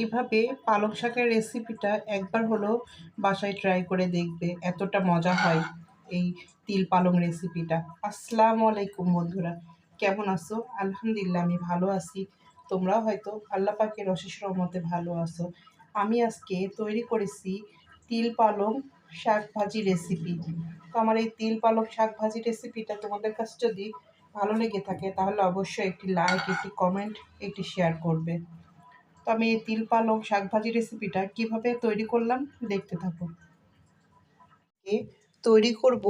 এইভাবে পালং শাকের রেসিপিটা একবার হলো বাসায় ট্রাই করে দেখবে, এতটা মজা হয় এই তিল পালং রেসিপিটা। আসসালামু আলাইকুম বন্ধুরা, কেমন আছো? আলহামদুলিল্লাহ আমি ভালো আছি। তোমরাও হয়তো আল্লাহ পাকের অশেষ রহমতে ভালো আছো। আমি আজকে তৈরি করেছি তিল পালং শাক ভাজি রেসিপি। তো আমার এই তিল পালং শাক ভাজি রেসিপিটা তোমাদের কাছে যদি ভালো লেগে থাকে তাহলে অবশ্যই একটি লাইক, একটি কমেন্ট, একটি শেয়ার করবে। তো আমি এই তিল পালং শাক ভাজি রেসিপিটা কিভাবে তৈরি করলাম দেখতে থাকো। তৈরি করব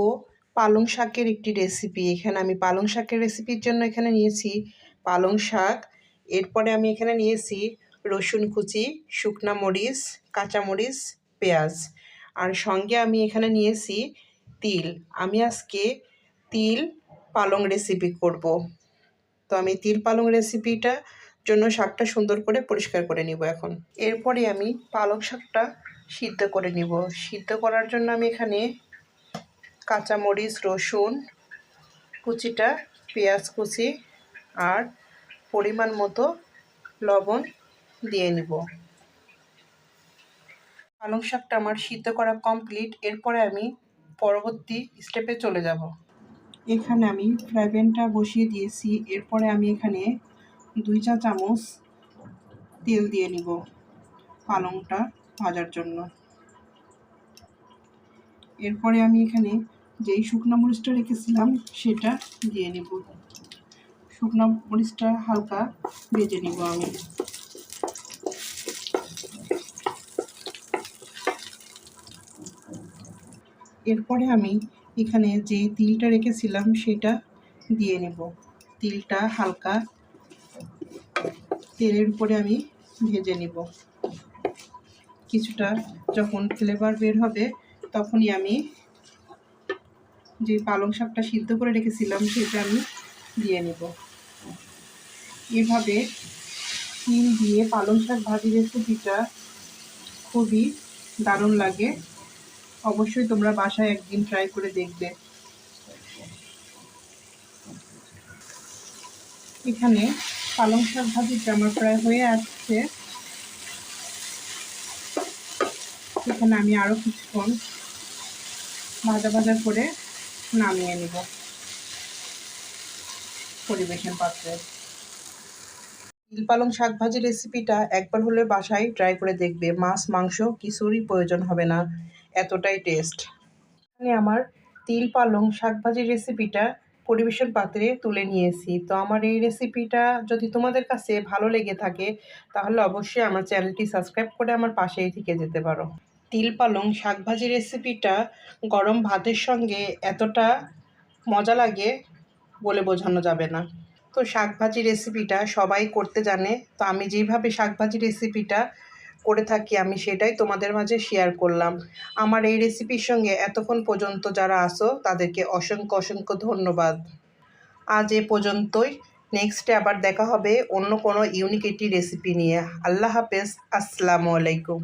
পালং শাকের একটি রেসিপি। এখানে আমি পালং শাকের রেসিপির জন্য এখানে নিয়েছি পালং শাক। এরপরে আমি এখানে নিয়েছি রসুন কুচি, শুকনা মরিচ, কাঁচামরিচ, পেঁয়াজ, আর সঙ্গে আমি এখানে নিয়েছি তিল। আমি আজকে তিল পালং রেসিপি করব। তো আমি তিল পালং রেসিপিটা জন্য শাকটা সুন্দর করে পরিষ্কার করে নিব এখন। এরপরে আমি পালং শাকটা সিদ্ধ করে নিব। সিদ্ধ করার জন্য আমি এখানে কাঁচামরিচ, রসুন কুচিটা, পেঁয়াজ কুচি আর পরিমাণ মতো লবণ দিয়ে নিব। পালং শাকটা আমার সিদ্ধ করা কমপ্লিট। এরপরে আমি পরবর্তী স্টেপে চলে যাব। এখানে আমি ফ্রাই প্যানটা বসিয়ে দিয়েছি। এরপরে আমি এখানে 2 চা চামচ তেল দিয়ে নিব পালংটা ভাজার জন্য। এরপরে আমি এখানে যেই শুকনো মরিচটা রেখেছিলাম সেটা দিয়ে নিব। শুকনো মরিচটা হালকা ভেজে নিব আমি। এরপরে আমি এখানে যে তিলটা রেখেছিলাম সেটা দিয়ে নেব। তিলটা হালকা তেলের উপরে আমি ভেজে নিব। কিছুটা যখন ফ্লেভার বের হবে তখনই আমি যে পালং শাকটা সিদ্ধ করে রেখেছিলাম সেটা আমি দিয়ে নেব। এভাবে তিল দিয়ে পালং শাক ভাজি রেসিপিটা খুবই দারুণ লাগে। অবশ্যই তোমরা বাসায় একদিন ট্রাই করে দেখবে। এখানে পালং শাক ভাজিটা আমার প্রায় হয়ে আসছে। এখানে আমি আরও কিছুক্ষণ ভাজা ভাজা করে নামিয়ে নেব পরিবেশন পাত্রে। তিল পালং শাক ভাজি রেসিপিটা একবার হলে বাসায় ট্রাই করে দেখবে। মাছ মাংস কিছুরই প্রয়োজন হবে না, এতটাই টেস্ট। এখানে আমার তিল পালং শাক ভাজি রেসিপিটা পরিবেশন পাত্রে তুলে নিয়েছি। তো আমার এই রেসিপিটা যদি তোমাদের কাছে ভালো লেগে থাকে তাহলে অবশ্যই আমার চ্যানেলটি সাবস্ক্রাইব করে আমার পাশেই থেকে যেতে পারো। তিল পালং শাক ভাজি রেসিপিটা গরম ভাতের সঙ্গে এতটা মজা লাগে বলে বোঝানো যাবে না। তো শাকভাজি রেসিপিটা সবাই করতে জানে। তো আমি যেইভাবে শাকভাজি রেসিপিটা করে থাকি আমি সেটাই তোমাদের মাঝে শেয়ার করলাম। আমার এই রেসিপির সঙ্গে এতক্ষণ পর্যন্ত যারা আসো তাদেরকে অসংখ্য অসংখ্য ধন্যবাদ। আজ এ পর্যন্তই। নেক্সটে আবার দেখা হবে অন্য কোনো ইউনিক একটি রেসিপি নিয়ে। আল্লাহ হাফেজ। আসসালামু আলাইকুম।